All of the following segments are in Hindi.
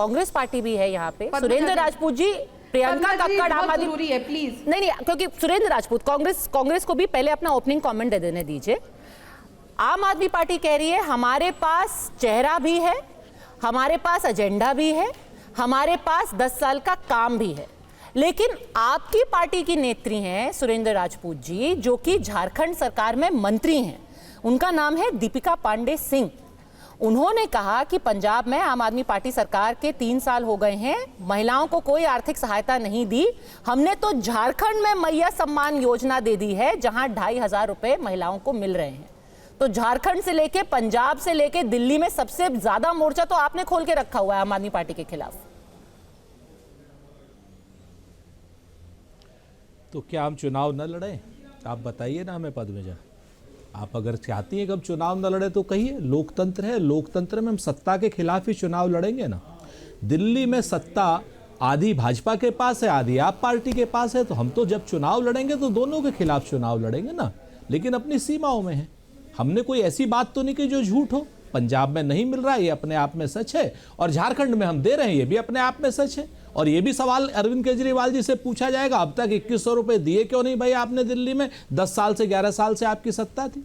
कांग्रेस पार्टी भी है यहाँ पे, सुरेंद्र राजपूत जी, प्रियंका कक्कड़, आम आदमी, जरूरी है प्लीज। नहीं, क्योंकि सुरेंद्र राजपूत कांग्रेस को भी पहले अपना ओपनिंग कमेंट दे देने दीजिए। आम आदमी पार्टी कह रही है हमारे पास चेहरा भी है, हमारे पास एजेंडा भी है, हमारे पास 10 साल का काम भी है। लेकिन आपकी पार्टी की नेत्री हैं सुरेंद्र राजपूत जी, जो कि झारखंड सरकार में मंत्री हैं, उनका नाम है दीपिका पांडे सिंह। उन्होंने कहा कि पंजाब में आम आदमी पार्टी सरकार के 3 साल हो गए हैं, महिलाओं को कोई आर्थिक सहायता नहीं दी, हमने तो झारखंड में मैया सम्मान योजना दे दी है, जहां 2500 रुपए महिलाओं को मिल रहे हैं। तो झारखंड से लेके, पंजाब से लेके दिल्ली में सबसे ज्यादा मोर्चा तो आपने खोल के रखा हुआ है आम आदमी पार्टी के खिलाफ। तो क्या हम चुनाव न लड़ें? आप बताइए ना हमें पद्मजा, आप अगर चाहती हैं कि हम चुनाव न लड़े तो कहिए, लोकतंत्र है, लोकतंत्र में हम सत्ता के खिलाफ ही चुनाव लड़ेंगे ना। दिल्ली में सत्ता आधी भाजपा के पास है, आधी आप पार्टी के पास है, तो हम तो जब चुनाव लड़ेंगे तो दोनों के खिलाफ चुनाव लड़ेंगे ना, लेकिन अपनी सीमाओं में है। हमने कोई ऐसी बात तो नहीं की जो झूठ हो। पंजाब में नहीं मिल रहा है, ये अपने आप में सच है, और झारखंड में हम दे रहे हैं, ये भी अपने आप में सच है। और ये भी सवाल अरविंद केजरीवाल जी से पूछा जाएगा, अब तक 2100 रुपए दिए क्यों नहीं भाई आपने दिल्ली में? 10 साल से 11 साल से आपकी सत्ता थी।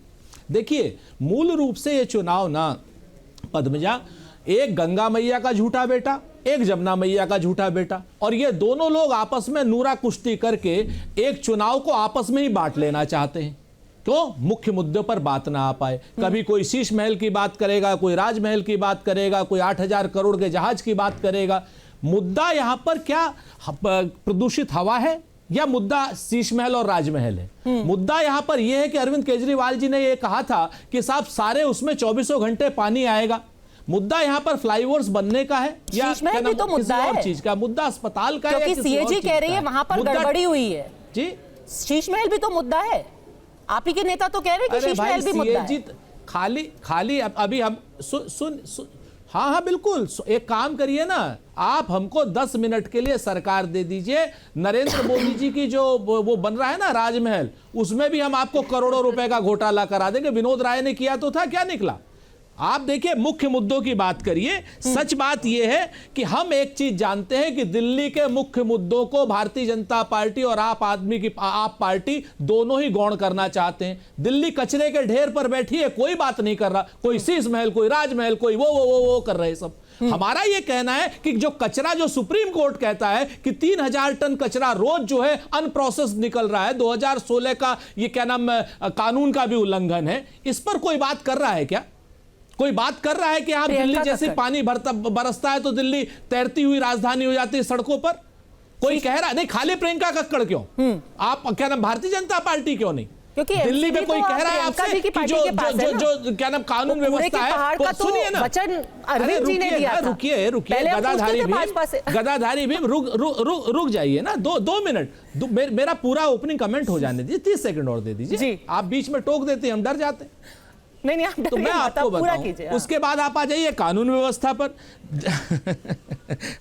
देखिए, मूल रूप से ये चुनाव ना पद्मजा, एक गंगा मैया का झूठा बेटा, एक जमुना मैया का झूठा बेटा, और ये दोनों लोग आपस में नूरा कुश्ती करके एक चुनाव को आपस में ही बांट लेना चाहते हैं। क्यों? मुख्य मुद्दों पर बात ना आ पाए। कभी कोई शीश महल की बात करेगा, कोई राजमहल की बात करेगा, कोई 8000 करोड़ के जहाज की बात करेगा। मुद्दा यहां पर क्या प्रदूषित हवा है या मुद्दा शीश महल और राजमहल है? मुद्दा यहां पर यह है कि अरविंद केजरीवाल जी ने यह कहा था कि साहब सारे उसमें 24 घंटे पानी आएगा। मुद्दा यहां पर फ्लाईओवर्स बनने का है या शीश महल भी तो मुद्दा और है, चीज का मुद्दा अस्पताल का है, क्योंकि सीएजी कह रही है वहां पर गड़बड़ी हुई है जी। शीश महल भी तो मुद्दा है, आप ही के नेता तो कह रहे हैं कि शीश महल भी मुद्दा है। खाली अभी हम सुन हाँ बिल्कुल, एक काम करिए ना, आप हमको 10 मिनट के लिए सरकार दे दीजिए। नरेंद्र मोदी जी की जो वो बन रहा है ना राजमहल, उसमें भी हम आपको करोड़ों रुपए का घोटाला करा देंगे। विनोद राय ने किया तो था, क्या निकला? आप देखिए, मुख्य मुद्दों की बात करिए। सच बात यह है कि हम एक चीज जानते हैं कि दिल्ली के मुख्य मुद्दों को भारतीय जनता पार्टी और आप पार्टी दोनों ही गौण करना चाहते हैं। दिल्ली कचरे के ढेर पर बैठी है, कोई बात नहीं कर रहा, कोई शीश महल, कोई राजमहल, कोई वो कर रहे सब। हमारा यह कहना है कि जो कचरा, जो सुप्रीम कोर्ट कहता है कि 3000 टन कचरा रोज जो है अनप्रोसेस्ड निकल रहा है, 2016 का ये क्या नाम कानून का भी उल्लंघन है, इस पर कोई बात कर रहा है क्या? कोई बात कर रहा है कि आप दिल्ली जैसे पानी बरसता है तो दिल्ली तैरती हुई राजधानी हो जाती है सड़कों पर? कोई कह रहा है? नहीं, खाली प्रियंका कक्कड़ क्यों? आप क्या नाम भारतीय जनता पार्टी क्यों नहीं? क्योंकि दिल्ली में कोई कह रहा है आपसे कि जो क्या नाम कानून व्यवस्था है, तो सुनिए ना, रुकिए गदाधारी भी रुक जाइए ना, 2 मिनट, मेरा पूरा ओपनिंग कमेंट हो जाने दीजिए, 30 सेकंड और दे दीजिए। आप बीच में टोक देते हैं, हम डर जाते हैं। नहीं, तो मैं आपको बताऊं, उसके बाद आप आ जाइए कानून व्यवस्था पर।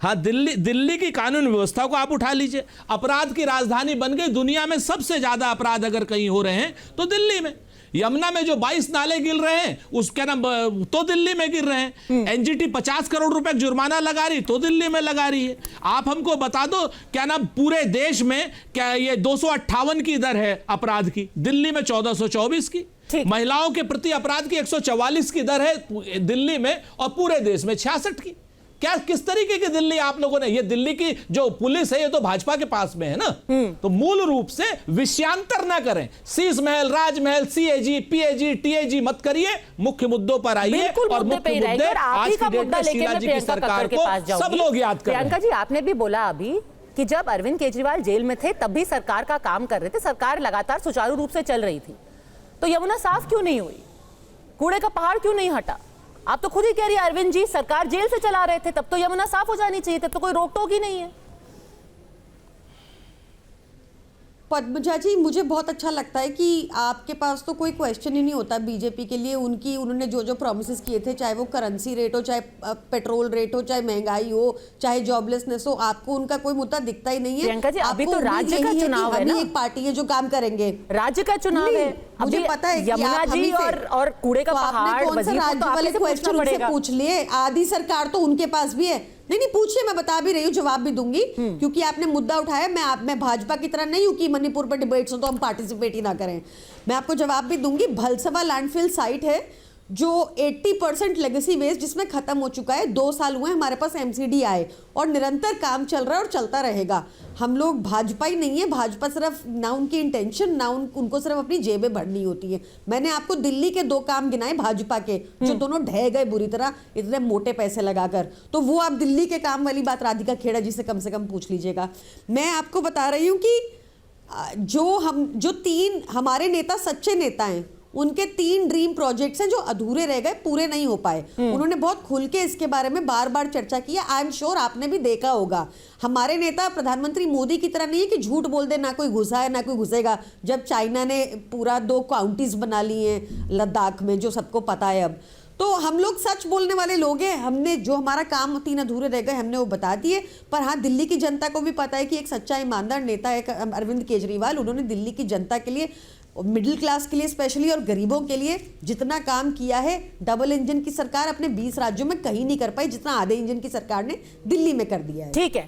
हाँ, दिल्ली की कानून व्यवस्था को आप उठा लीजिए। अपराध की राजधानी बन गई, दुनिया में सबसे ज्यादा अपराध अगर कहीं हो रहे हैं तो दिल्ली में। यमुना में जो 22 नाले गिर रहे हैं उसके नाम तो दिल्ली में गिर रहे हैं। एनजीटी 50 करोड़ रुपए जुर्माना लगा रही तो दिल्ली में लगा रही है। आप हमको बता दो, क्या नाम पूरे देश में क्या ये 258 की दर है अपराध की, दिल्ली में 1424 की। महिलाओं के प्रति अपराध की 144 की दर है दिल्ली में, और पूरे देश में 66 की। क्या किस तरीके की दिल्ली आप लोगों ने? ये दिल्ली की जो पुलिस है ये तो भाजपा के पास में है ना। तो मूल रूप से विषयांतर ना करें, शीश महल, राजमहल, सीएजी, पीएजी, टीएजी मत करिए, मुख्य मुद्दों पर आइए। और मुख्य मुद्दे आज की डेट में शीला जी की सरकार को सब लोग याद करें। प्रियंका जी, आपने भी बोला अभी कि जब अरविंद केजरीवाल जेल में थे तब भी सरकार का काम कर रहे थे, सरकार लगातार सुचारू रूप से चल रही थी, तो यमुना साफ क्यों नहीं हुई? कूड़े का पहाड़ क्यों नहीं हटा? आप तो खुद ही कह रही है अरविंद जी, सरकार जेल से चला रहे थे, तब तो यमुना साफ हो जानी चाहिए, तब तो कोई रोक टोक ही नहीं है। पद्मजा जी, मुझे बहुत अच्छा लगता है कि आपके पास तो कोई क्वेश्चन ही नहीं होता बीजेपी के लिए। उन्होंने जो प्रॉमिसेस किए थे, चाहे वो करेंसी रेट हो, चाहे पेट्रोल रेट हो, चाहे महंगाई हो, चाहे जॉबलेसनेस हो, आपको उनका कोई मुद्दा दिखता ही नहीं है। प्रियंका जी, अभी तो राज्य का चुनाव है ना, एक पार्टी है जो काम करेंगे, राज्य का चुनाव है। मुझे पता है यमुना जी और कूड़े का पहाड़, कौन सा राज्य वाले क्वेश्चन उनसे पूछ लिए? आधी सरकार तो उनके पास भी है, नहीं पूछिए, मैं बता भी रही हूँ, जवाब भी दूंगी, क्योंकि आपने मुद्दा उठाया। मैं भाजपा की तरह नहीं हूँ कि मणिपुर पर डिबेट्स हो तो हम पार्टिसिपेट ही ना करें। मैं आपको जवाब भी दूंगी। भलसवा लैंडफिल साइट है जो 80% लेगेसी वेस्ट जिसमें खत्म हो चुका है। 2 साल हुए हमारे पास एमसीडी आए और निरंतर काम चल रहा है और चलता रहेगा। हम लोग भाजपा ही नहीं है। भाजपा सिर्फ ना उनकी इंटेंशन ना उनको सिर्फ अपनी जेबें भरनी होती है। मैंने आपको दिल्ली के 2 काम गिनाए भाजपा के, जो दोनों ढह गए बुरी तरह इतने मोटे पैसे लगाकर। तो वो आप दिल्ली के काम वाली बात राधिका खेड़ा जी से कम पूछ लीजिएगा। मैं आपको बता रही हूँ कि जो 3 हमारे नेता सच्चे नेता हैं, उनके 3 ड्रीम प्रोजेक्ट्स हैं जो अधूरे रह गए, पूरे नहीं हो पाए। उन्होंने बहुत खुल के इसके बारे में बार बार चर्चा की है। आई एम श्योर आपने भी देखा होगा। हमारे नेता प्रधानमंत्री मोदी की तरह नहीं है कि झूठ बोल दे, ना कोई घुसा है ना कोई घुसेगा। जब चाइना ने पूरा 2 काउंटीज बना ली हैं लद्दाख में, जो सबको पता है अब, तो हम लोग सच बोलने वाले लोग हैं। हमने जो हमारा काम 3 अधूरे रह गए हमने वो बता दिए। पर हाँ, दिल्ली की जनता को भी पता है कि एक सच्चा ईमानदार नेता है अरविंद केजरीवाल। उन्होंने दिल्ली की जनता के लिए, मिडिल क्लास के लिए स्पेशली और गरीबों के लिए जितना काम किया है, डबल इंजन की सरकार अपने 20 राज्यों में कहीं नहीं कर पाई जितना आधे इंजन की सरकार ने दिल्ली में कर दिया है। ठीक है।